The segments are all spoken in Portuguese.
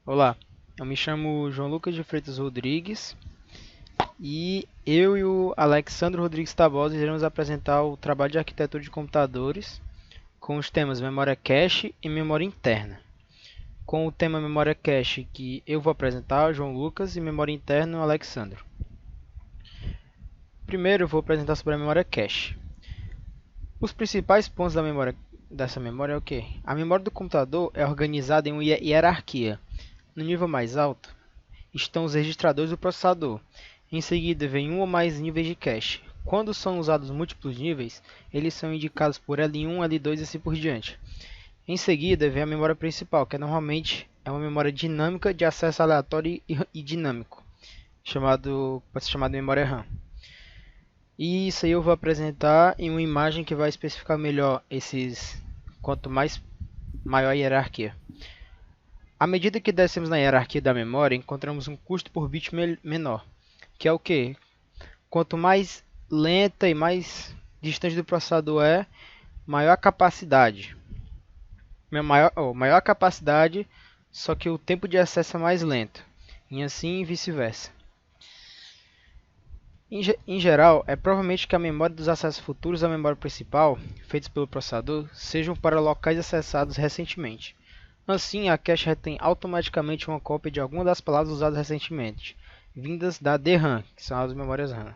Olá, eu me chamo João Lucas de Freitas Rodrigues e eu e o Alexandre Rodrigues Tabosa iremos apresentar o trabalho de arquitetura de computadores com os temas memória cache e memória interna. Com o tema memória cache que eu vou apresentar, o João Lucas, e memória interna, o Alexandre. Primeiro eu vou apresentar sobre a memória cache. Os principais pontos dessa memória é o que? A memória do computador é organizada em uma hierarquia. No nível mais alto estão os registradores do processador. Em seguida vem um ou mais níveis de cache. Quando são usados múltiplos níveis, eles são indicados por L1, L2 e assim por diante. Em seguida vem a memória principal, que normalmente é uma memória dinâmica de acesso aleatório e dinâmico, pode ser chamado de memória RAM. E isso aí eu vou apresentar em uma imagem que vai especificar melhor quanto mais maior a hierarquia. À medida que descemos na hierarquia da memória, encontramos um custo por bit menor, que é o que? Quanto mais lenta e mais distante do processador é, maior a capacidade. Maior a capacidade, só que o tempo de acesso é mais lento. E assim vice-versa. Em geral, é provavelmente que a memória dos acessos futuros à memória principal, feitos pelo processador, sejam para locais acessados recentemente. Assim, a cache retém automaticamente uma cópia de alguma das palavras usadas recentemente, vindas da DRAM, que são as memórias RAM,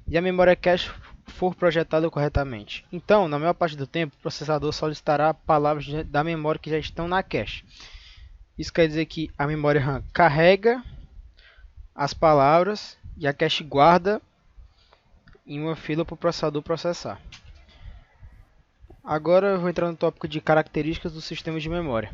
e a memória cache for projetada corretamente. Então, na maior parte do tempo, o processador solicitará palavras da memória que já estão na cache. Isso quer dizer que a memória RAM carrega as palavras e a cache guarda em uma fila para o processador processar. Agora eu vou entrar no tópico de características dos sistemas de memória.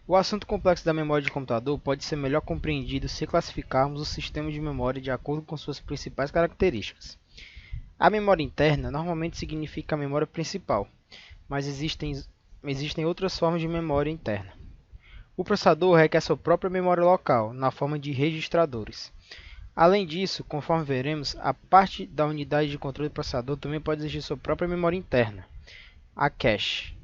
O assunto complexo da memória de computador pode ser melhor compreendido se classificarmos os sistemas de memória de acordo com suas principais características. A memória interna normalmente significa a memória principal, mas existem outras formas de memória interna. O processador requer sua própria memória local, na forma de registradores. Além disso, conforme veremos, a parte da unidade de controle do processador também pode exigir sua própria memória interna, a cache,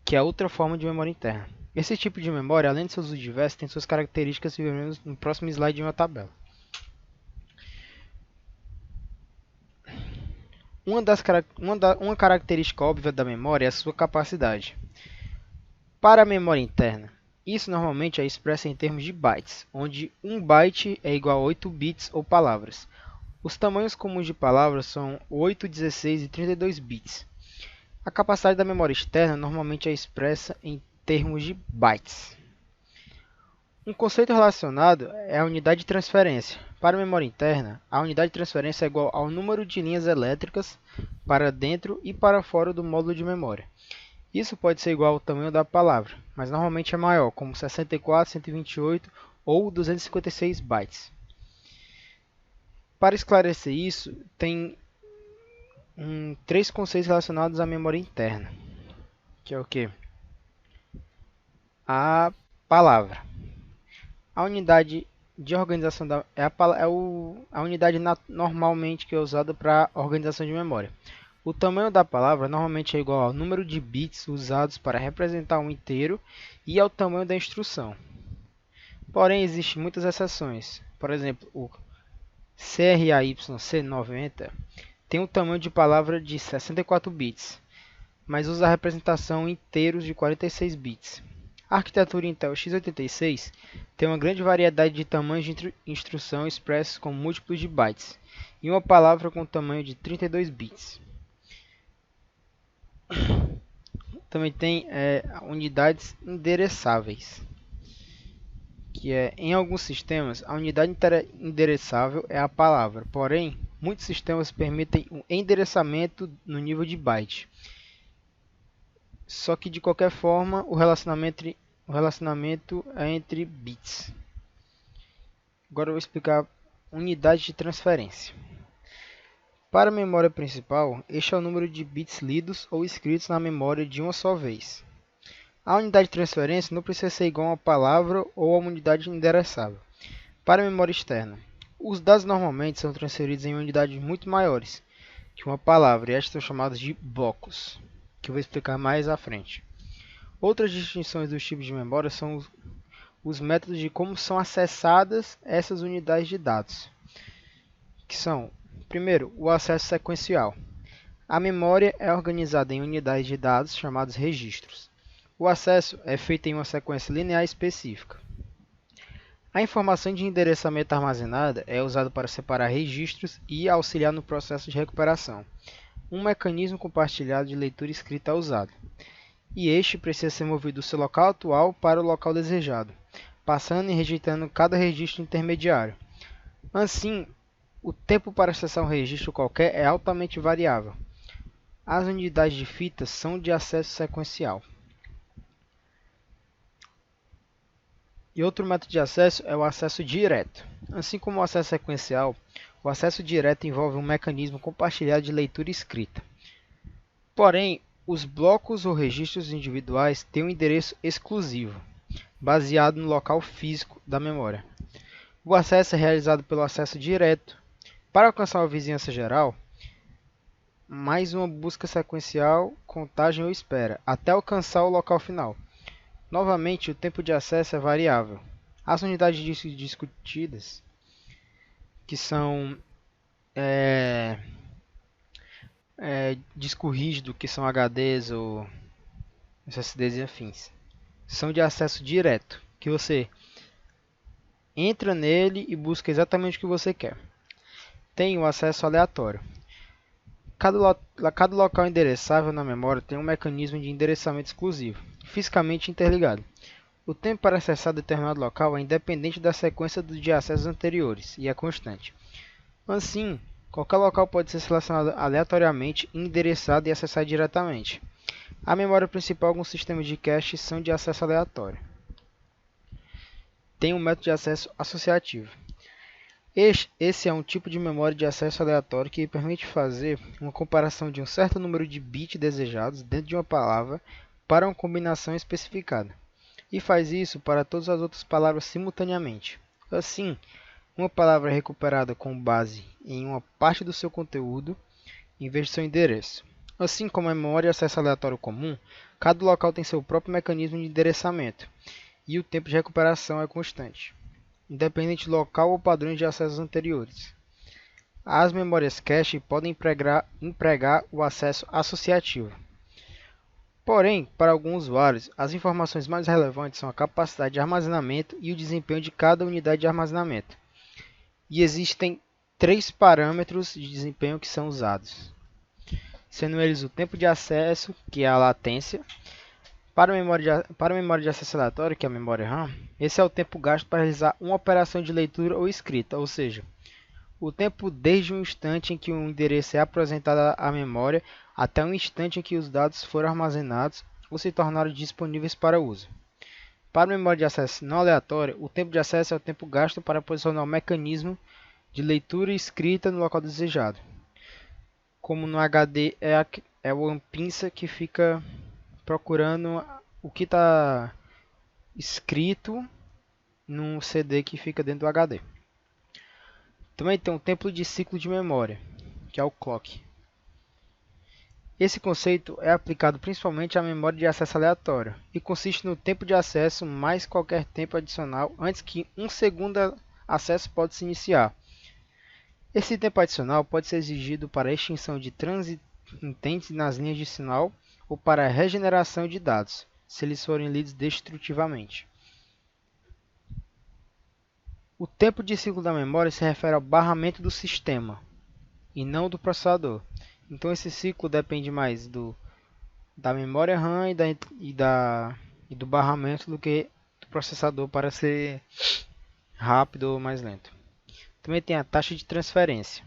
que é outra forma de memória interna. Esse tipo de memória, além de seus usos diversos, tem suas características que veremos no próximo slide em uma tabela. Uma característica óbvia da memória é a sua capacidade. Para a memória interna, isso normalmente é expresso em termos de bytes, onde 1 byte é igual a 8 bits ou palavras. Os tamanhos comuns de palavras são 8, 16 e 32 bits. A capacidade da memória externa normalmente é expressa em termos de bytes. Um conceito relacionado é a unidade de transferência. Para a memória interna, a unidade de transferência é igual ao número de linhas elétricas para dentro e para fora do módulo de memória. Isso pode ser igual ao tamanho da palavra, mas normalmente é maior, como 64, 128 ou 256 bytes. Para esclarecer isso, tem três conceitos relacionados à memória interna, que é o que? A palavra. A unidade de organização a unidade normalmente que é usada para organização de memória. O tamanho da palavra normalmente é igual ao número de bits usados para representar um inteiro e ao tamanho da instrução. Porém, existem muitas exceções. Por exemplo, o CRAYC90 tem um tamanho de palavra de 64 bits, mas usa a representação em inteiros de 46 bits. A arquitetura Intel x86 tem uma grande variedade de tamanhos de instrução expressos com múltiplos de bytes, e uma palavra com tamanho de 32 bits. Também tem unidades endereçáveis, que em alguns sistemas a unidade endereçável é a palavra, porém muitos sistemas permitem um endereçamento no nível de byte. Só que de qualquer forma o relacionamento é entre bits. Agora eu vou explicar unidade de transferência. Para a memória principal, este é o número de bits lidos ou escritos na memória de uma só vez. A unidade de transferência não precisa ser igual a uma palavra ou a uma unidade endereçável. Para a memória externa, os dados normalmente são transferidos em unidades muito maiores que uma palavra, e estas são chamadas de blocos, que eu vou explicar mais à frente. Outras distinções dos tipos de memória são os métodos de como são acessadas essas unidades de dados, que são, primeiro, o acesso sequencial. A memória é organizada em unidades de dados chamados registros. O acesso é feito em uma sequência linear específica. A informação de endereçamento armazenada é usada para separar registros e auxiliar no processo de recuperação. Um mecanismo compartilhado de leitura e escrita é usado, e este precisa ser movido do seu local atual para o local desejado, passando e rejeitando cada registro intermediário. Assim, o tempo para acessar um registro qualquer é altamente variável. As unidades de fita são de acesso sequencial. E outro método de acesso é o acesso direto. Assim como o acesso sequencial, o acesso direto envolve um mecanismo compartilhado de leitura e escrita. Porém, os blocos ou registros individuais têm um endereço exclusivo, baseado no local físico da memória. O acesso é realizado pelo acesso direto. Para alcançar uma vizinhança geral, mais uma busca sequencial, contagem ou espera, até alcançar o local final. Novamente, o tempo de acesso é variável. As unidades discutidas, que são disco rígido, que são HDs ou SSDs e afins, são de acesso direto, que você entra nele e busca exatamente o que você quer. Tem o acesso aleatório. Cada local endereçável na memória tem um mecanismo de endereçamento exclusivo, fisicamente interligado. O tempo para acessar determinado local é independente da sequência de acessos anteriores e é constante. Assim, qualquer local pode ser selecionado aleatoriamente, endereçado e acessado diretamente. A memória principal e alguns sistemas de cache são de acesso aleatório. Tem um método de acesso associativo. Esse é um tipo de memória de acesso aleatório que permite fazer uma comparação de um certo número de bits desejados dentro de uma palavra para uma combinação especificada, e faz isso para todas as outras palavras simultaneamente. Assim, uma palavra é recuperada com base em uma parte do seu conteúdo em vez de seu endereço. Assim como a memória de acesso aleatório comum, cada local tem seu próprio mecanismo de endereçamento, e o tempo de recuperação é constante, independente do local ou padrões de acessos anteriores. As memórias cache podem empregar o acesso associativo. Porém, para alguns usuários, as informações mais relevantes são a capacidade de armazenamento e o desempenho de cada unidade de armazenamento. E existem 3 parâmetros de desempenho que são usados, sendo eles o tempo de acesso, que é a latência. Para a memória de acesso aleatório, que é a memória RAM, esse é o tempo gasto para realizar uma operação de leitura ou escrita, ou seja, o tempo desde o instante em que um endereço é apresentado à memória até o instante em que os dados foram armazenados ou se tornaram disponíveis para uso. Para a memória de acesso não aleatória, o tempo de acesso é o tempo gasto para posicionar o mecanismo de leitura e escrita no local desejado. Como no HD é uma pinça que fica procurando o que está escrito num CD que fica dentro do HD. Também tem um tempo de ciclo de memória, que é o clock. Esse conceito é aplicado principalmente à memória de acesso aleatório e consiste no tempo de acesso mais qualquer tempo adicional antes que um segundo acesso pode se iniciar. Esse tempo adicional pode ser exigido para a extinção de transitentes nas linhas de sinal ou para a regeneração de dados, se eles forem lidos destrutivamente. O tempo de ciclo da memória se refere ao barramento do sistema, e não do processador. Então esse ciclo depende mais da memória RAM e do barramento do que do processador para ser rápido ou mais lento. Também tem a taxa de transferência.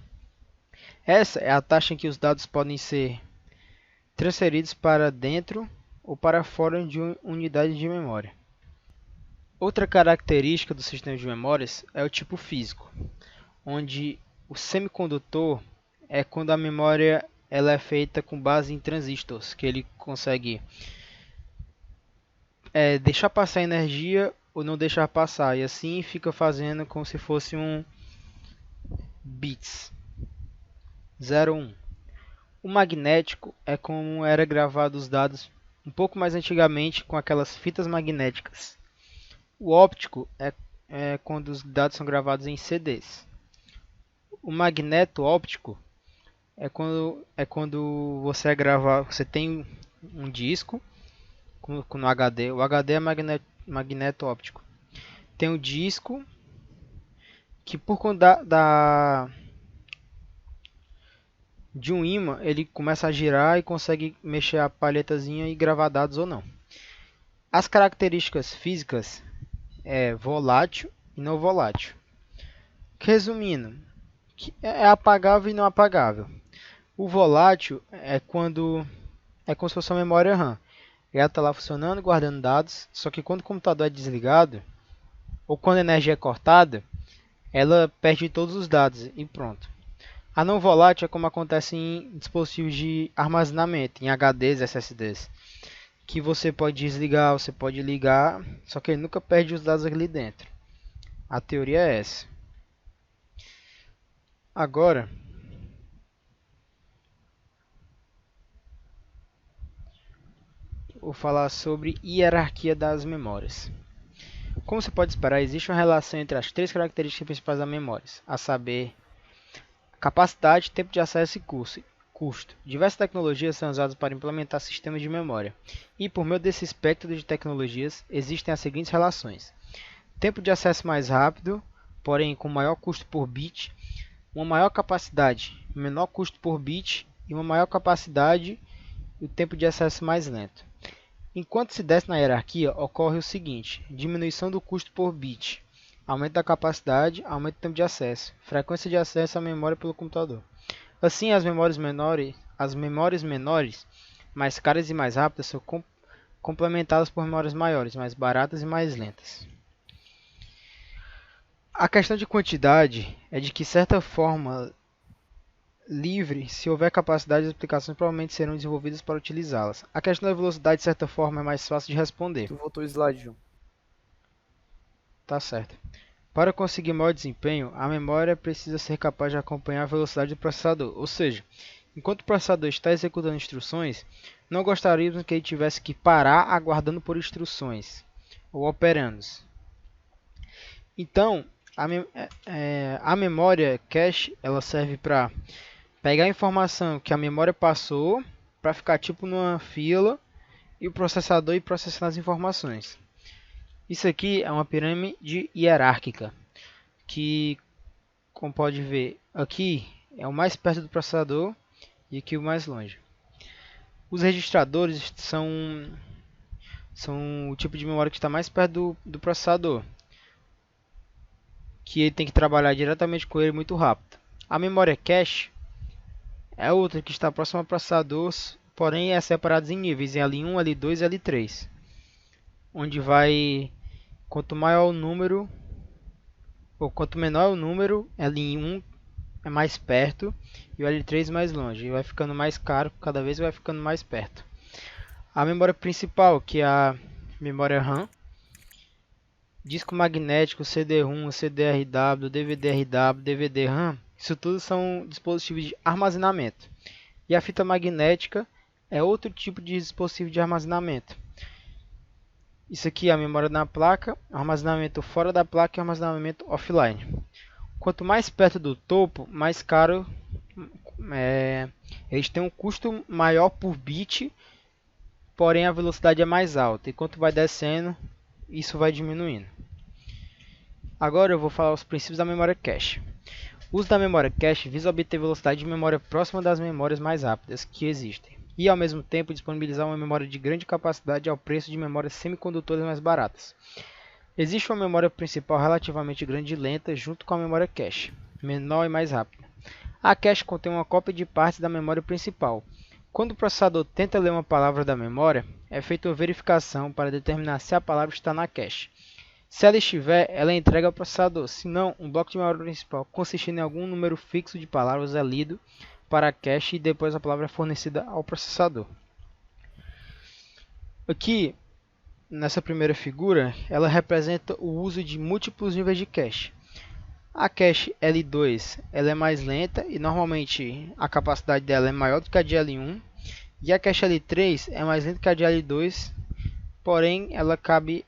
Essa é a taxa em que os dados podem ser transferidos para dentro ou para fora de uma unidade de memória. Outra característica do sistema de memórias é o tipo físico, onde o semicondutor é quando a memória ela é feita com base em transistores, que ele consegue deixar passar energia ou não deixar passar, e assim fica fazendo como se fosse um bits 0, 1. O magnético é como era gravado os dados um pouco mais antigamente com aquelas fitas magnéticas. O óptico é quando os dados são gravados em CDs. O magneto óptico é quando você gravar, você tem um disco no HD. O HD é magneto óptico. Tem um disco que por conta de um ímã, ele começa a girar e consegue mexer a palhetazinha e gravar dados ou não. As características físicas é volátil e não volátil. Resumindo, é apagável e não apagável. O volátil é como se fosse uma memória RAM. Ela está lá funcionando, guardando dados, só que quando o computador é desligado, ou quando a energia é cortada, ela perde todos os dados e pronto. A não volátil é como acontece em dispositivos de armazenamento, em HDs, SSDs, que você pode desligar, você pode ligar, só que ele nunca perde os dados ali dentro. A teoria é essa. Agora, vou falar sobre hierarquia das memórias. Como você pode esperar, existe uma relação entre as três características principais das memórias, a saber, capacidade, tempo de acesso e custo. Diversas tecnologias são usadas para implementar sistemas de memória, e por meio desse espectro de tecnologias existem as seguintes relações: tempo de acesso mais rápido, porém com maior custo por bit, uma maior capacidade, menor custo por bit, e uma maior capacidade e o tempo de acesso mais lento. Enquanto se desce na hierarquia, ocorre o seguinte: diminuição do custo por bit, aumento da capacidade, aumento do tempo de acesso, frequência de acesso à memória pelo computador. Assim, as memórias menores, mais caras e mais rápidas, são complementadas por memórias maiores, mais baratas e mais lentas. A questão de quantidade é de que certa forma livre, se houver capacidade, as aplicações provavelmente serão desenvolvidas para utilizá-las. A questão da velocidade, de certa forma, é mais fácil de responder. Tu voltou o slide, João. Tá certo. Para conseguir maior desempenho, a memória precisa ser capaz de acompanhar a velocidade do processador. Ou seja, enquanto o processador está executando instruções, não gostaríamos que ele tivesse que parar aguardando por instruções ou operandos. Então, a memória cache ela serve para pegar a informação que a memória passou para ficar tipo numa fila e o processador ir processando as informações. Isso aqui é uma pirâmide hierárquica, que, como pode ver, aqui é o mais perto do processador e aqui o mais longe. Os registradores são o tipo de memória que está mais perto do processador, que ele tem que trabalhar diretamente com ele muito rápido. A memória cache é outra que está próxima ao processador, porém é separada em níveis, em L1, L2 e L3, onde vai, quanto maior o número, ou quanto menor o número, L1 é mais perto e o L3 mais longe, e vai ficando mais caro, cada vez vai ficando mais perto. A memória principal, que é a memória RAM, disco magnético, CD-ROM, CD-RW, DVD-RW, DVD-RAM, isso tudo são dispositivos de armazenamento. E a fita magnética é outro tipo de dispositivo de armazenamento. Isso aqui é a memória na placa, armazenamento fora da placa e armazenamento offline. Quanto mais perto do topo, mais caro eles têm um custo maior por bit, porém a velocidade é mais alta. E quanto vai descendo, isso vai diminuindo. Agora eu vou falar os princípios da memória cache. O uso da memória cache visa obter velocidade de memória próxima das memórias mais rápidas que existem, e ao mesmo tempo disponibilizar uma memória de grande capacidade ao preço de memórias semicondutoras mais baratas. Existe uma memória principal relativamente grande e lenta junto com a memória cache, menor e mais rápida. A cache contém uma cópia de partes da memória principal. Quando o processador tenta ler uma palavra da memória, é feita uma verificação para determinar se a palavra está na cache. Se ela estiver, ela é entregue ao processador. Se não, um bloco de memória principal consistindo em algum número fixo de palavras é lido para a cache e depois a palavra é fornecida ao processador. Aqui, nessa primeira figura, ela representa o uso de múltiplos níveis de cache. A cache L2 ela é mais lenta e normalmente a capacidade dela é maior do que a de L1. E a cache L3 é mais lenta que a de L2, porém ela cabe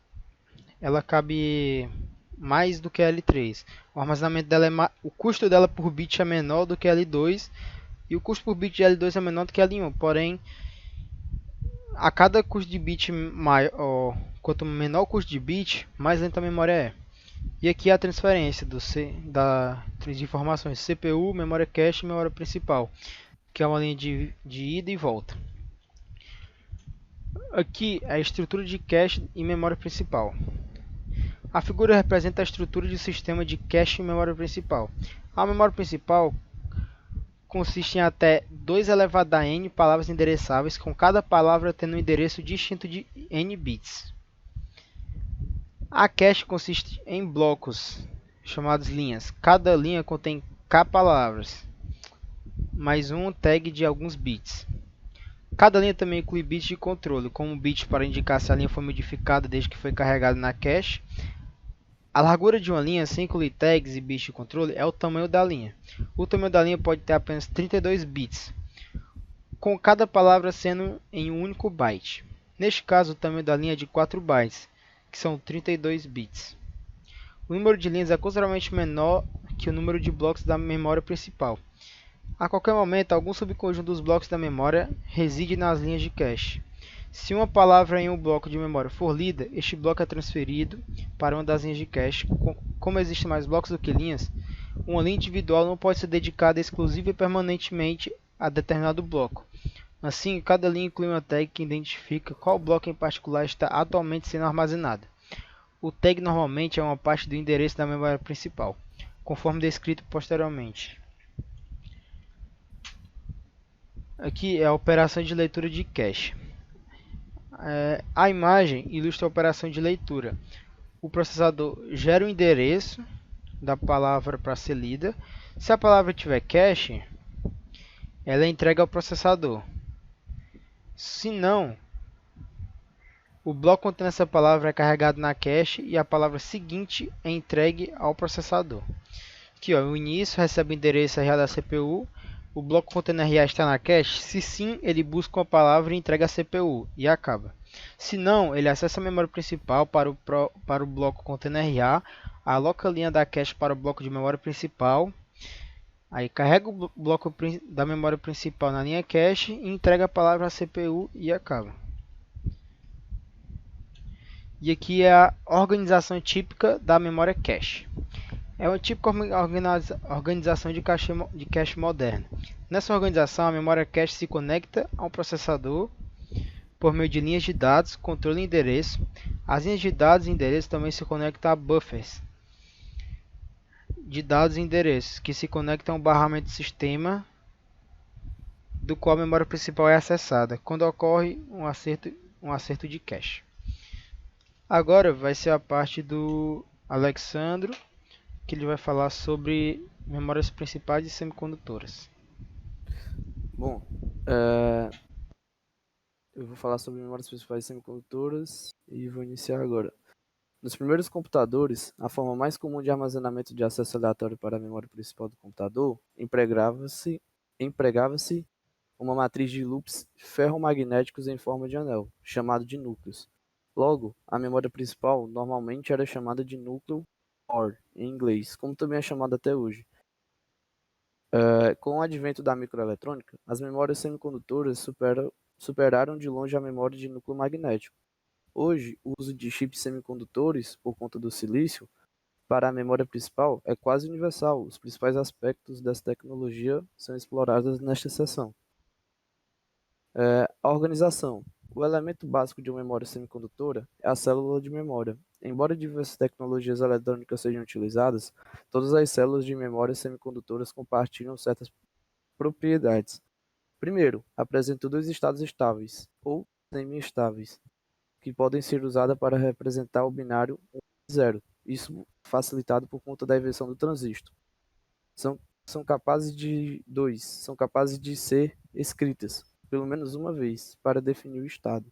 mais do que a L3. O armazenamento dela o custo dela por bit é menor do que a L2 e o custo por bit de L2 é menor do que a L1. Porém, a cada custo de bit maior, quanto menor o custo de bit, mais lenta a memória é. E aqui a transferência de informações CPU, memória cache e memória principal, que é uma linha de ida e volta. Aqui é a estrutura de cache e memória principal. A figura representa a estrutura de sistema de cache e memória principal. A memória principal consiste em até 2 elevado a n palavras endereçáveis, com cada palavra tendo um endereço distinto de n bits. A cache consiste em blocos, chamados linhas. Cada linha contém k palavras, mais um tag de alguns bits. Cada linha também inclui bits de controle, como bit para indicar se a linha foi modificada desde que foi carregada na cache. A largura de uma linha, sem incluir tags e bits de controle, é o tamanho da linha. O tamanho da linha pode ter apenas 32 bits, com cada palavra sendo em um único byte. Neste caso, o tamanho da linha é de 4 bytes, que são 32 bits. O número de linhas é consideravelmente menor que o número de blocos da memória principal. A qualquer momento, algum subconjunto dos blocos da memória reside nas linhas de cache. Se uma palavra em um bloco de memória for lida, este bloco é transferido para uma das linhas de cache. Como existem mais blocos do que linhas, uma linha individual não pode ser dedicada exclusiva e permanentemente a determinado bloco. Assim, cada linha inclui uma tag que identifica qual bloco em particular está atualmente sendo armazenado. O tag normalmente é uma parte do endereço da memória principal, conforme descrito posteriormente. Aqui é a operação de leitura de cache. A imagem ilustra a operação de leitura. O processador gera o endereço da palavra para ser lida. Se a palavra tiver cache, ela é entregue ao processador. Se não, o bloco contendo essa palavra é carregado na cache e a palavra seguinte é entregue ao processador. Aqui, ó, o início recebe o endereço RA da CPU. O bloco contendo RA está na cache? Se sim, ele busca uma palavra e entrega a CPU e acaba. Se não, ele acessa a memória principal para o bloco contendo RA, aloca a linha da cache para o bloco de memória principal, aí carrega o bloco da memória principal na linha cache e entrega a palavra à CPU e acaba. E aqui é a organização típica da memória cache. É uma típica organização de cache moderna. Nessa organização, a memória cache se conecta a um processador por meio de linhas de dados, controle e endereço. As linhas de dados e endereço também se conectam a buffers de dados e endereços, que se conectam ao barramento do sistema do qual a memória principal é acessada, quando ocorre um acerto de cache. Agora vai ser a parte do Alexandro, que ele vai falar sobre memórias principais e semicondutoras. Bom, eu vou falar sobre memórias principais e semicondutoras e vou iniciar agora. Nos primeiros computadores, a forma mais comum de armazenamento de acesso aleatório para a memória principal do computador empregava-se uma matriz de loops ferromagnéticos em forma de anel, chamado de núcleos. Logo, a memória principal normalmente era chamada de núcleo core, em inglês, como também é chamada até hoje. Com o advento da microeletrônica, as memórias semicondutoras superaram de longe a memória de núcleo magnético. Hoje, o uso de chips semicondutores, por conta do silício, para a memória principal é quase universal. Os principais aspectos dessa tecnologia são explorados nesta seção. A organização. O elemento básico de uma memória semicondutora é a célula de memória. Embora diversas tecnologias eletrônicas sejam utilizadas, todas as células de memória semicondutoras compartilham certas propriedades. Primeiro, apresentam dois estados estáveis, ou semi-estáveis, que podem ser usadas para representar o binário 1 e 0. Isso facilitado por conta da invenção do transistor. São capazes de ser escritas, pelo menos uma vez, para definir o estado.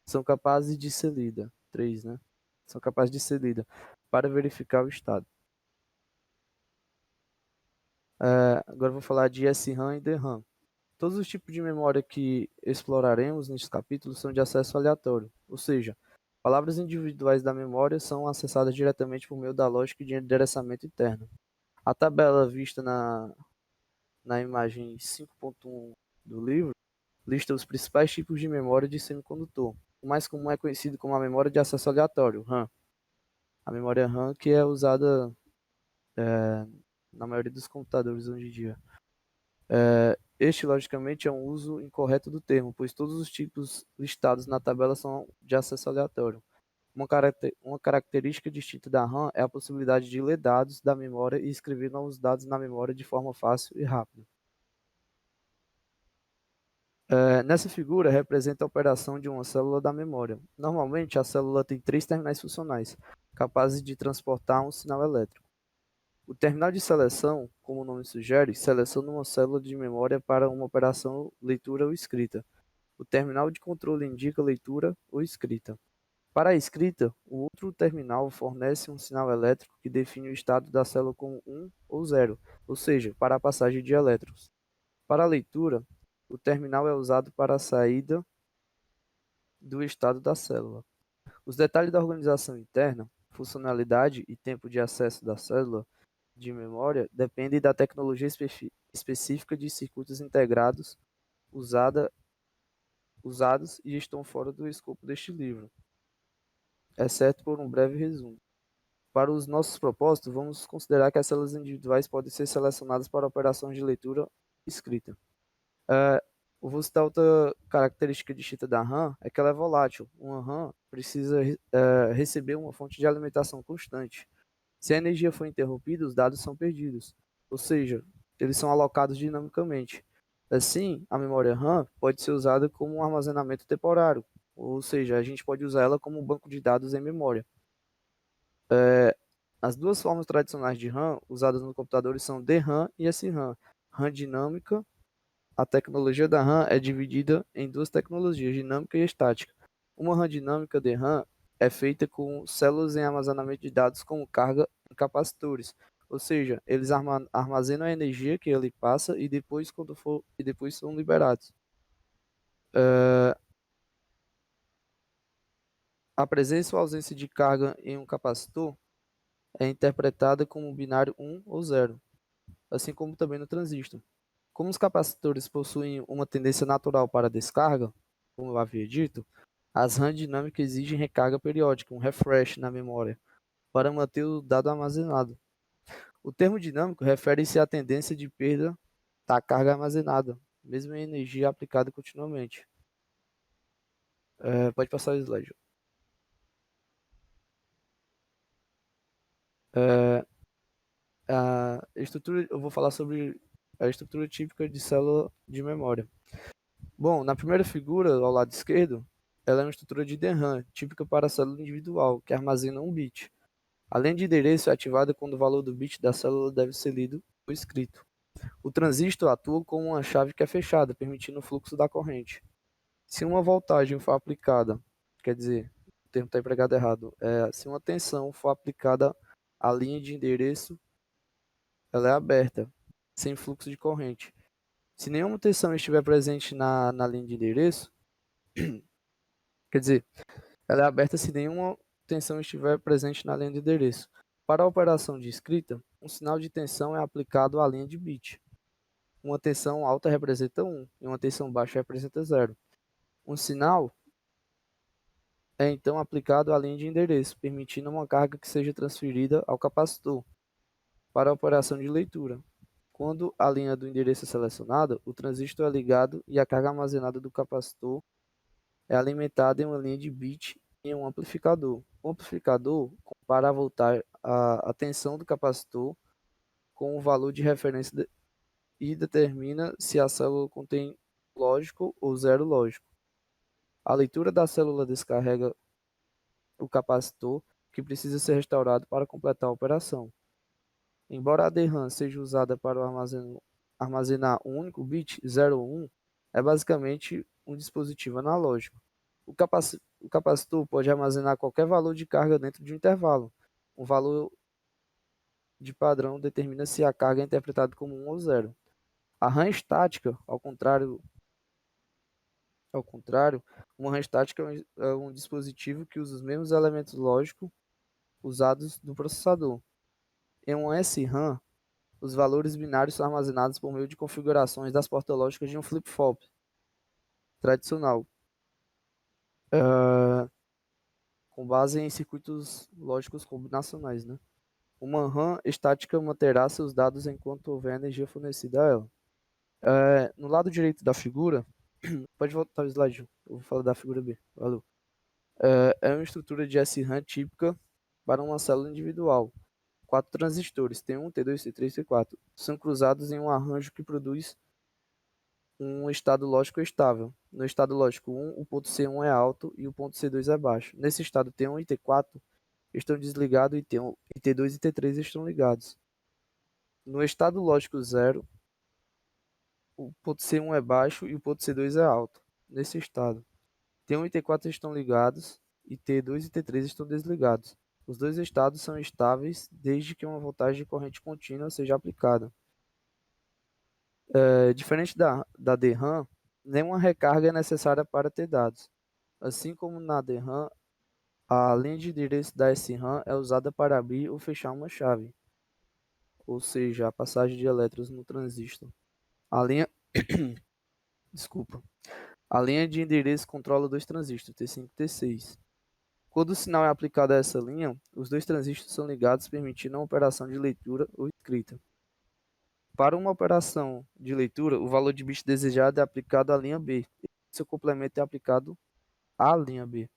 São capazes de ser lida. 3, né? São capazes de ser lida para verificar o estado. Agora eu vou falar de SRAM e DRAM. Todos os tipos de memória que exploraremos neste capítulo são de acesso aleatório, ou seja, palavras individuais da memória são acessadas diretamente por meio da lógica de endereçamento interno. A tabela vista na imagem 5.1 do livro lista os principais tipos de memória de semicondutor. O mais comum é conhecido como a memória de acesso aleatório, RAM. A memória RAM que é usada na maioria dos computadores hoje em dia. Este, logicamente, é um uso incorreto do termo, pois todos os tipos listados na tabela são de acesso aleatório. Uma característica distinta da RAM é a possibilidade de ler dados da memória e escrever novos dados na memória de forma fácil e rápida. Nessa figura, representa a operação de uma célula da memória. Normalmente, a célula tem 3 terminais funcionais, capazes de transportar um sinal elétrico. O terminal de seleção, como o nome sugere, seleciona uma célula de memória para uma operação leitura ou escrita. O terminal de controle indica leitura ou escrita. Para a escrita, o outro terminal fornece um sinal elétrico que define o estado da célula como 1 ou 0, ou seja, para a passagem de elétrons. Para a leitura, o terminal é usado para a saída do estado da célula. Os detalhes da organização interna, funcionalidade e tempo de acesso da célula de memória dependem da tecnologia específica de circuitos integrados usados e estão fora do escopo deste livro, exceto por um breve resumo. Para os nossos propósitos, vamos considerar que as células individuais podem ser selecionadas para operações de leitura e escrita. Eu vou citar outra característica distinta da RAM, é que ela é volátil. Uma RAM precisa receber uma fonte de alimentação constante. Se a energia for interrompida, os dados são perdidos, ou seja, eles são alocados dinamicamente. Assim, a memória RAM pode ser usada como um armazenamento temporário, ou seja, a gente pode usar ela como um banco de dados em memória. As duas formas tradicionais de RAM usadas nos computadores são DRAM e SRAM. RAM dinâmica. A tecnologia da RAM é dividida em duas tecnologias, dinâmica e estática. Uma RAM dinâmica DRAM é feita com células em armazenamento de dados como carga em capacitores, ou seja, eles armazenam a energia que ele passa e depois são liberados. A presença ou ausência de carga em um capacitor é interpretada como um binário 1 ou 0, assim como também no transistor. Como os capacitores possuem uma tendência natural para descarga, como eu havia dito, as RAM dinâmicas exigem recarga periódica, um refresh na memória, para manter o dado armazenado. O termo dinâmico refere-se à tendência de perda da carga armazenada, mesmo em energia aplicada continuamente. Pode passar o slide. Eu vou falar sobre a estrutura típica de célula de memória. Bom, na primeira figura, ao lado esquerdo, ela é uma estrutura de DRAM, típica para a célula individual, que armazena um bit. Além de endereço, é ativada quando o valor do bit da célula deve ser lido ou escrito. O transistor atua como uma chave que é fechada, permitindo o fluxo da corrente. Se uma voltagem for aplicada, quer dizer, o termo está empregado errado, se uma tensão for aplicada à linha de endereço, ela é aberta, sem fluxo de corrente. Se nenhuma tensão estiver presente na linha de endereço, quer dizer, ela é aberta se nenhuma tensão estiver presente na linha de endereço. Para a operação de escrita, um sinal de tensão é aplicado à linha de bit. Uma tensão alta representa 1 e uma tensão baixa representa 0. Um sinal é então aplicado à linha de endereço, permitindo uma carga que seja transferida ao capacitor. Para a operação de leitura, quando a linha do endereço é selecionada, o transistor é ligado e a carga armazenada do capacitor é alimentada em uma linha de bit em um amplificador. O amplificador compara a tensão do capacitor com o valor de referência e determina se a célula contém lógico ou zero lógico. A leitura da célula descarrega o capacitor, que precisa ser restaurado para completar a operação. Embora a DRAM seja usada para armazenar um único bit, 0 ou 1, é basicamente um dispositivo analógico. O capacitor pode armazenar qualquer valor de carga dentro de um intervalo. Um valor de padrão determina se a carga é interpretada como 1 ou 0. A RAM estática, ao contrário, uma RAM estática é um dispositivo que usa os mesmos elementos lógicos usados no processador. Em uma SRAM, os valores binários são armazenados por meio de configurações das portas lógicas de um flip-flop tradicional, ah, com base em circuitos lógicos combinacionais, né? Uma RAM estática manterá seus dados enquanto houver energia fornecida a ela. No lado direito da figura, pode voltar o slide, eu vou falar da figura B. Valeu. É uma estrutura de SRAM típica para uma célula individual. 4 transistores, T1, T2, T3, T4, são cruzados em um arranjo que produz um estado lógico estável. No estado lógico 1, o ponto C1 é alto e o ponto C2 é baixo. Nesse estado, T1 e T4 estão desligados e T2 e T3 estão ligados. No estado lógico 0, o ponto C1 é baixo e o ponto C2 é alto. Nesse estado, T1 e T4 estão ligados e T2 e T3 estão desligados. Os dois estados são estáveis desde que uma voltagem de corrente contínua seja aplicada. Diferente da DRAM, nenhuma recarga é necessária para ter dados. Assim como na DRAM, a linha de endereço da SRAM é usada para abrir ou fechar uma chave, ou seja, a passagem de elétrons no transistor. A linha, desculpa, a linha de endereço controla dois transistores, T5 e T6. Quando o sinal é aplicado a essa linha, os dois transistores são ligados, permitindo a operação de leitura ou escrita. Para uma operação de leitura, o valor de bit desejado é aplicado à linha B. Seu complemento é aplicado à linha B.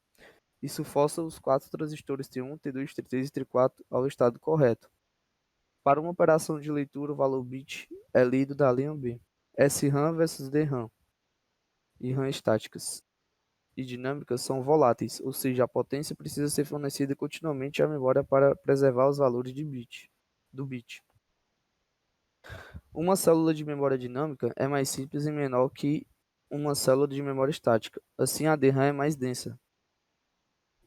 Isso força os 4 transistores T1, T2, T3 e T4 ao estado correto. Para uma operação de leitura, o valor bit é lido da linha B. SRAM versus DRAM e RAM estáticas e dinâmicas são voláteis, ou seja, a potência precisa ser fornecida continuamente à memória para preservar os valores do bit. Uma célula de memória dinâmica é mais simples e menor que uma célula de memória estática. Assim, a DRAM é mais densa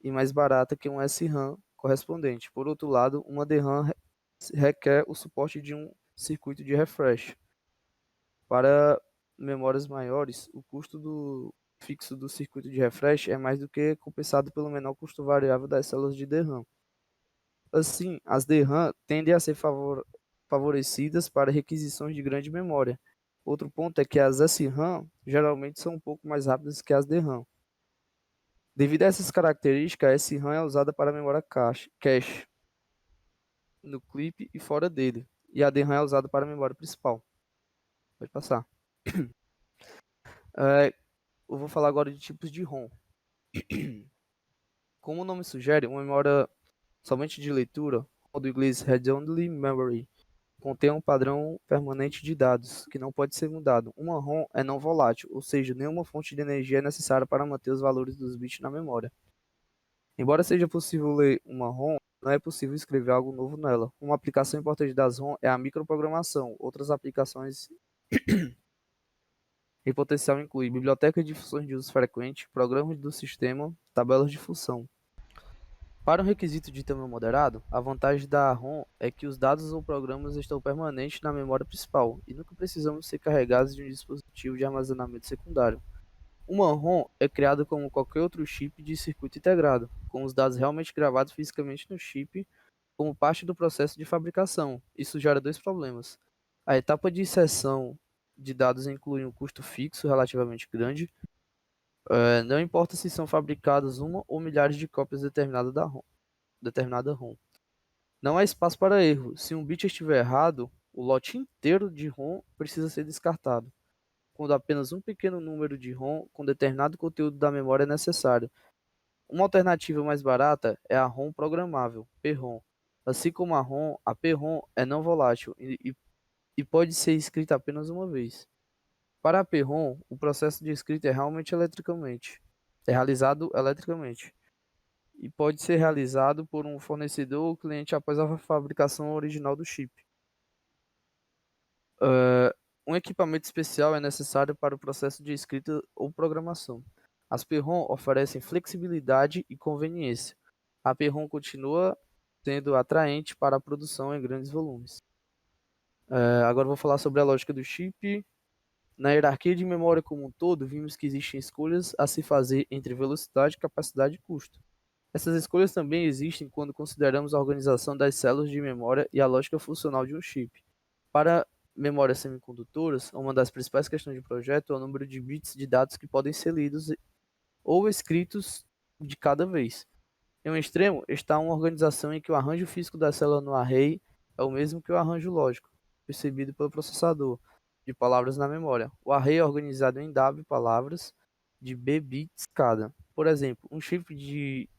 e mais barata que um SRAM correspondente. Por outro lado, uma DRAM requer o suporte de um circuito de refresh. Para memórias maiores, o custo fixo do circuito de refresh é mais do que compensado pelo menor custo variável das células de DRAM. Assim, as DRAM tendem a ser favorecidas para requisições de grande memória. Outro ponto é que as SRAM geralmente são um pouco mais rápidas que as DRAM. Devido a essas características, a SRAM é usada para a memória cache, no clipe e fora dele, e a DRAM é usada para a memória principal. Pode passar. Eu vou falar agora de tipos de ROM. Como o nome sugere, uma memória somente de leitura, ou do inglês Read-Only Memory, contém um padrão permanente de dados, que não pode ser mudado. Uma ROM é não volátil, ou seja, nenhuma fonte de energia é necessária para manter os valores dos bits na memória. Embora seja possível ler uma ROM, não é possível escrever algo novo nela. Uma aplicação importante das ROM é a microprogramação. Outras aplicações em potencial incluem bibliotecas de funções de uso frequente, programas do sistema, tabelas de função. Para um requisito de tamanho moderado, a vantagem da ROM é que os dados ou programas estão permanentes na memória principal e nunca precisam ser carregados de um dispositivo de armazenamento secundário. Uma ROM é criada como qualquer outro chip de circuito integrado, com os dados realmente gravados fisicamente no chip como parte do processo de fabricação. Isso gera dois problemas. A etapa de inserção de dados inclui um custo fixo relativamente grande. Não importa se são fabricadas uma ou milhares de cópias determinada ROM. Não há espaço para erro. Se um bit estiver errado, o lote inteiro de ROM precisa ser descartado, quando apenas um pequeno número de ROM com determinado conteúdo da memória é necessário. Uma alternativa mais barata é a ROM programável, PROM. Assim como a PROM é não volátil e pode ser escrita apenas uma vez. Para a PROM, o processo de escrita é realizado eletricamente e pode ser realizado por um fornecedor ou cliente após a fabricação original do chip. Um equipamento especial é necessário para o processo de escrita ou programação. As PROM oferecem flexibilidade e conveniência. A PROM continua sendo atraente para a produção em grandes volumes. Agora eu vou falar sobre a lógica do chip. Na hierarquia de memória como um todo, vimos que existem escolhas a se fazer entre velocidade, capacidade e custo. Essas escolhas também existem quando consideramos a organização das células de memória e a lógica funcional de um chip. Para memórias semicondutoras, uma das principais questões de projeto é o número de bits de dados que podem ser lidos ou escritos de cada vez. Em um extremo está uma organização em que o arranjo físico da célula no array é o mesmo que o arranjo lógico, percebido pelo processador, de palavras na memória. O array é organizado em W palavras de B bits cada. Por exemplo, um chip de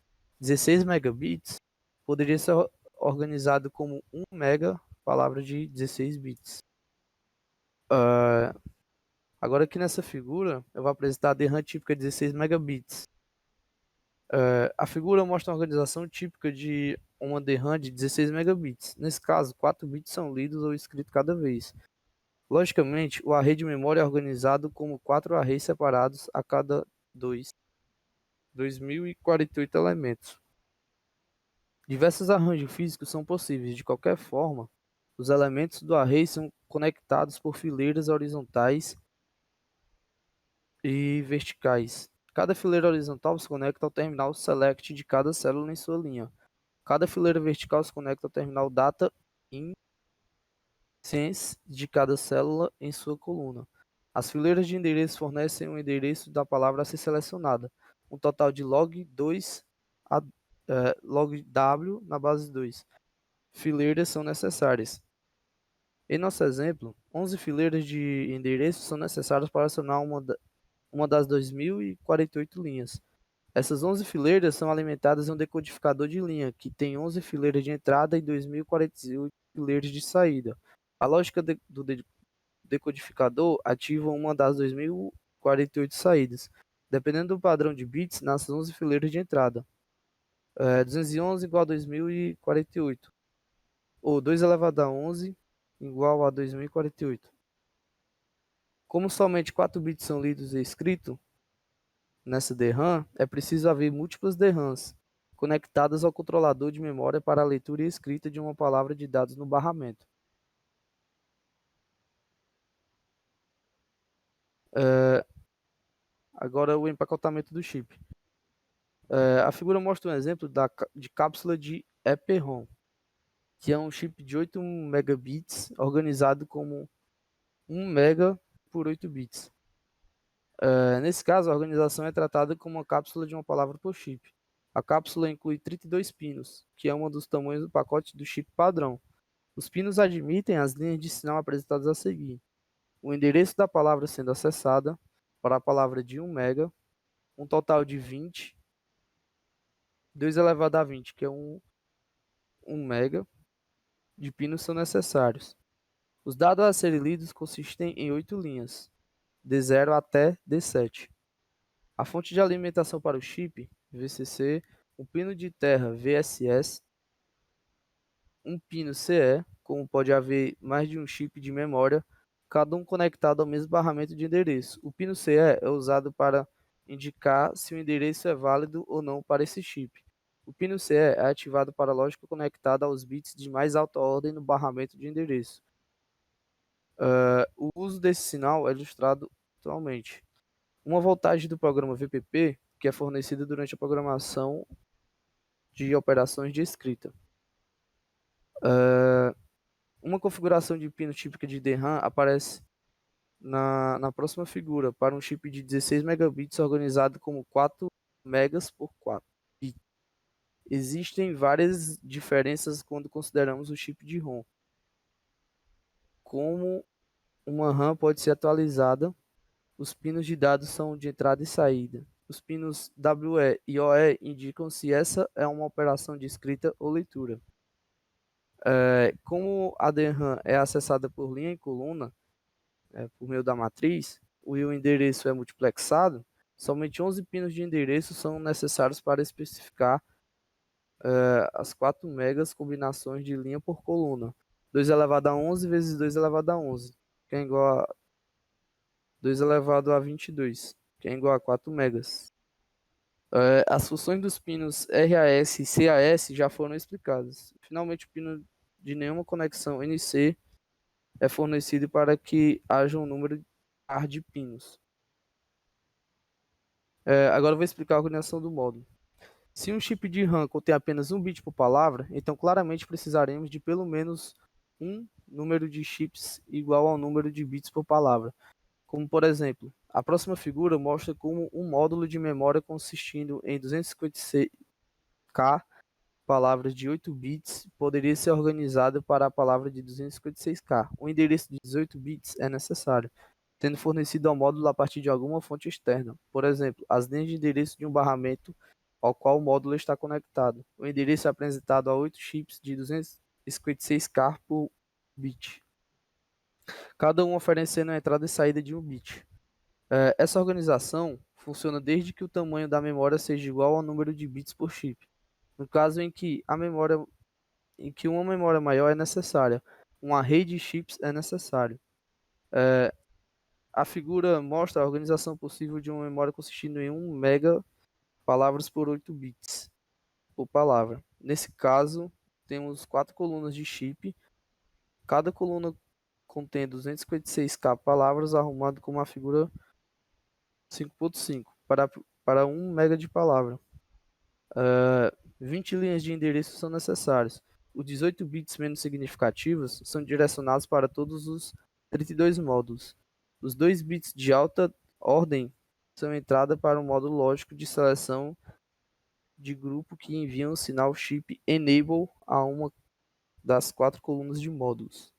16 megabits poderia ser organizado como 1 mega palavra de 16 bits. Agora aqui nessa figura eu vou apresentar a DRAM típica de 16 megabits. A figura mostra uma organização típica de uma DRAM de 16 megabits. Nesse caso, 4 bits são lidos ou escritos cada vez. Logicamente, o array de memória é organizado como 4 arrays separados a cada 2048 elementos. Diversos arranjos físicos são possíveis. De qualquer forma, os elementos do array são conectados por fileiras horizontais e verticais. Cada fileira horizontal se conecta ao terminal select de cada célula em sua linha. Cada fileira vertical se conecta ao terminal data in sense de cada célula em sua coluna. As fileiras de endereço fornecem o endereço da palavra a ser selecionada. Um total de log2 a log w na base 2 fileiras são necessárias. Em nosso exemplo, 11 fileiras de endereço são necessárias para acionar uma das 2048 linhas. Essas 11 fileiras são alimentadas em um decodificador de linha, que tem 11 fileiras de entrada e 2048 fileiras de saída. A lógica do decodificador ativa uma das 2048 saídas, dependendo do padrão de bits nas 11 fileiras de entrada. 211 igual a 2048, ou 2 elevado a 11 igual a 2048. Como somente 4 bits são lidos e escritos nessa DRAM, é preciso haver múltiplas DRAMs conectadas ao controlador de memória para a leitura e escrita de uma palavra de dados no barramento. Agora o empacotamento do chip. A figura mostra um exemplo de cápsula de EEPROM, que é um chip de 8 megabits organizado como 1 mega por 8 bits. Nesse caso, a organização é tratada como uma cápsula de uma palavra por chip. A cápsula inclui 32 pinos, que é um dos tamanhos do pacote do chip padrão. Os pinos admitem as linhas de sinal apresentadas a seguir. O endereço da palavra sendo acessada para a palavra de 1 mega, um total de 20, 2 elevado a 20, que é 1 mega de pinos são necessários. Os dados a serem lidos consistem em 8 linhas, D0 até D7. A fonte de alimentação para o chip, VCC, um pino de terra, VSS, um pino CE, como pode haver mais de um chip de memória, cada um conectado ao mesmo barramento de endereço. O pino CE é usado para indicar se o endereço é válido ou não para esse chip. O pino CE é ativado para a lógica conectada aos bits de mais alta ordem no barramento de endereço. O uso desse sinal é ilustrado atualmente. Uma voltagem do programa VPP, que é fornecida durante a programação de operações de escrita. Uma configuração de pino típica de DRAM aparece na próxima figura, para um chip de 16 megabits organizado como 4 megas por 4 bits. Existem várias diferenças quando consideramos o chip de ROM. Como uma RAM pode ser atualizada, os pinos de dados são de entrada e saída. Os pinos WE e OE indicam se essa é uma operação de escrita ou leitura. Como a DRAM é acessada por linha e coluna, por meio da matriz, o endereço é multiplexado, somente 11 pinos de endereço são necessários para especificar as 4 megas combinações de linha por coluna. 2 elevado a 11 vezes 2 elevado a 11, que é igual a 2 elevado a 22, que é igual a 4 megas. As funções dos pinos RAS e CAS já foram explicadas. Finalmente, o pino de nenhuma conexão NC é fornecido para que haja um número par de pinos. Agora eu vou explicar a organização do módulo. Se um chip de RAM contém apenas um bit por palavra, então claramente precisaremos de pelo menos um número de chips igual ao número de bits por palavra. Como por exemplo, a próxima figura mostra como um módulo de memória consistindo em 256K palavras de 8 bits poderia ser organizado para a palavra de 256K. O endereço de 18 bits é necessário, sendo fornecido ao módulo a partir de alguma fonte externa. Por exemplo, as linhas de endereço de um barramento ao qual o módulo está conectado. O endereço é apresentado a 8 chips de 256K por bit, cada um oferecendo a entrada e saída de um bit. Essa organização funciona desde que o tamanho da memória seja igual ao número de bits por chip. No caso em que uma memória maior é necessária, um array de chips é necessário. A figura mostra a organização possível de uma memória consistindo em 1 mega palavras por 8 bits por palavra. Nesse caso, temos 4 colunas de chip, cada coluna contém 256K palavras, arrumado com uma figura 5.5 para 1 mega de palavra. 20 linhas de endereço são necessárias. Os 18 bits menos significativos são direcionados para todos os 32 módulos. Os 2 bits de alta ordem são entrada para um módulo lógico de seleção de grupo que envia um sinal chip enable a uma das 4 colunas de módulos.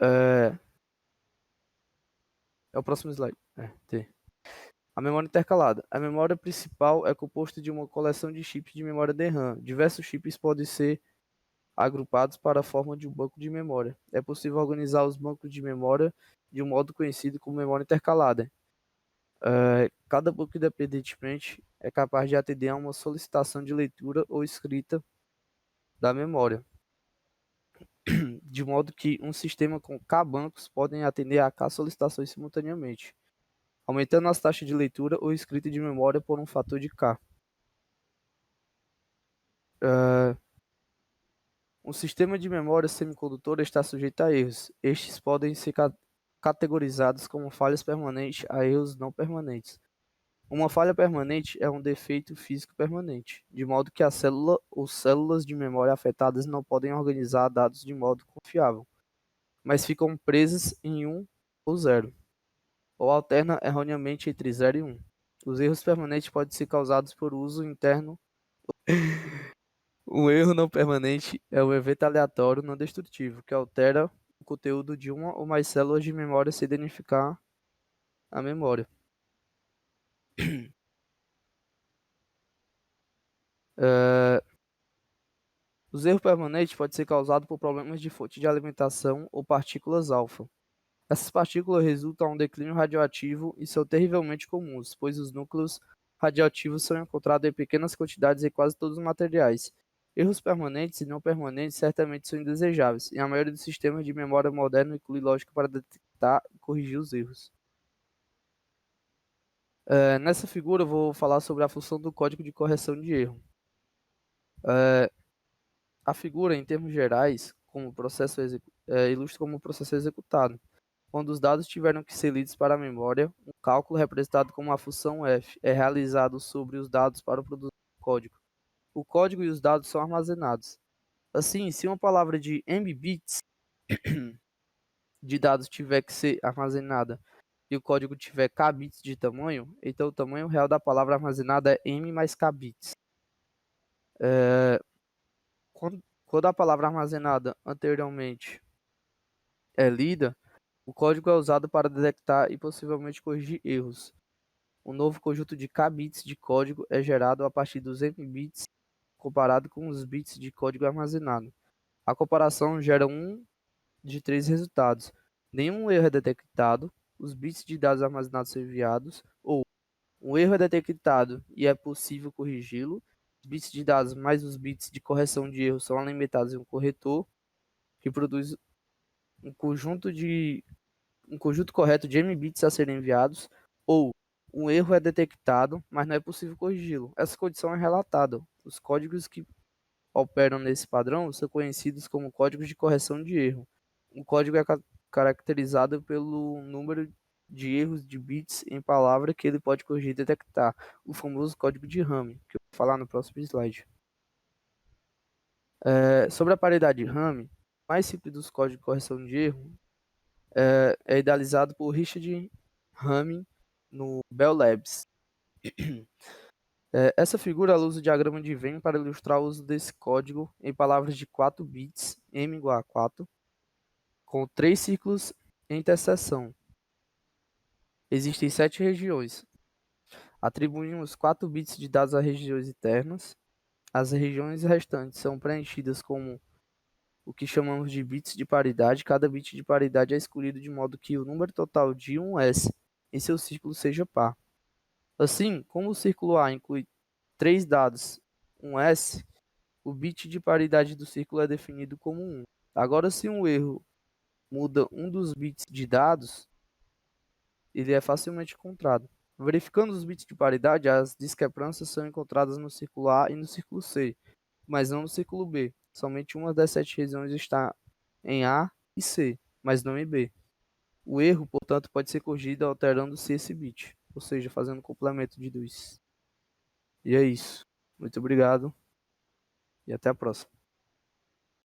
É, é o próximo slide. A memória intercalada. A memória principal é composta de uma coleção de chips de memória DRAM. Diversos chips podem ser agrupados para a forma de um banco de memória. É possível organizar os bancos de memória de um modo conhecido como memória intercalada. Cada banco, independentemente, é capaz de atender a uma solicitação de leitura ou escrita da memória, de modo que um sistema com K bancos podem atender a K solicitações simultaneamente, aumentando as taxas de leitura ou escrita de memória por um fator de K. Um sistema de memória semicondutora está sujeito a erros. Estes podem ser categorizados como falhas permanentes a erros não permanentes. Uma falha permanente é um defeito físico permanente, de modo que a célula ou células de memória afetadas não podem organizar dados de modo confiável, mas ficam presas em 1 ou 0, ou alterna erroneamente entre 0 e 1. Os erros permanentes podem ser causados por uso interno. Um erro não permanente é um evento aleatório não destrutivo que altera o conteúdo de uma ou mais células de memória sem danificar a memória. Os erros permanentes podem ser causados por problemas de fonte de alimentação ou partículas alfa. Essas partículas resultam a um declínio radioativo e são terrivelmente comuns, pois os núcleos radioativos são encontrados em pequenas quantidades em quase todos os materiais. Erros permanentes e não permanentes certamente são indesejáveis, e a maioria dos sistemas de memória moderna inclui lógica para detectar e corrigir os erros. Nessa figura eu vou falar sobre a função do código de correção de erro. A figura, em termos gerais, ilustra como o processo é executado. Quando os dados tiveram que ser lidos para a memória, um cálculo representado como a função f é realizado sobre os dados para produzir o código. O código e os dados são armazenados. Assim, se uma palavra de m bits de dados tiver que ser armazenada e o código tiver k bits de tamanho, então o tamanho real da palavra armazenada é m mais k bits. Quando a palavra armazenada anteriormente é lida, o código é usado para detectar e possivelmente corrigir erros. Um novo conjunto de k bits de código é gerado a partir dos m bits comparado com os bits de código armazenado. A comparação gera um de 3 resultados. Nenhum erro é detectado, os bits de dados armazenados são enviados, ou um erro é detectado e é possível corrigi-lo. Os bits de dados mais os bits de correção de erro são alimentados em um corretor que produz um conjunto correto de m bits a serem enviados, ou um erro é detectado, mas não é possível corrigi-lo. Essa condição é relatada. Os códigos que operam nesse padrão são conhecidos como códigos de correção de erro. O código é caracterizado pelo número de erros de bits em palavra que ele pode corrigir e detectar, o famoso código de Hamming, que eu vou falar no próximo slide. Sobre a paridade Hamming, o mais simples dos códigos de correção de erro é idealizado por Richard Hamming no Bell Labs. Essa figura ela usa o diagrama de Venn para ilustrar o uso desse código em palavras de 4 bits, m igual a 4, com 3 círculos em interseção. Existem 7 regiões. Atribuímos 4 bits de dados a regiões internas. As regiões restantes são preenchidas como o que chamamos de bits de paridade. Cada bit de paridade é escolhido de modo que o número total de 1s em seu círculo seja par. Assim, como o círculo A inclui 3 dados 1s, o bit de paridade do círculo é definido como 1. Agora, se um erro muda um dos bits de dados, ele é facilmente encontrado. Verificando os bits de paridade, as discrepâncias são encontradas no círculo A e no círculo C, mas não no círculo B. Somente uma das 7 regiões está em A e C, mas não em B. O erro, portanto, pode ser corrigido alterando-se esse bit, ou seja, fazendo complemento de 2. E é isso. Muito obrigado e até a próxima.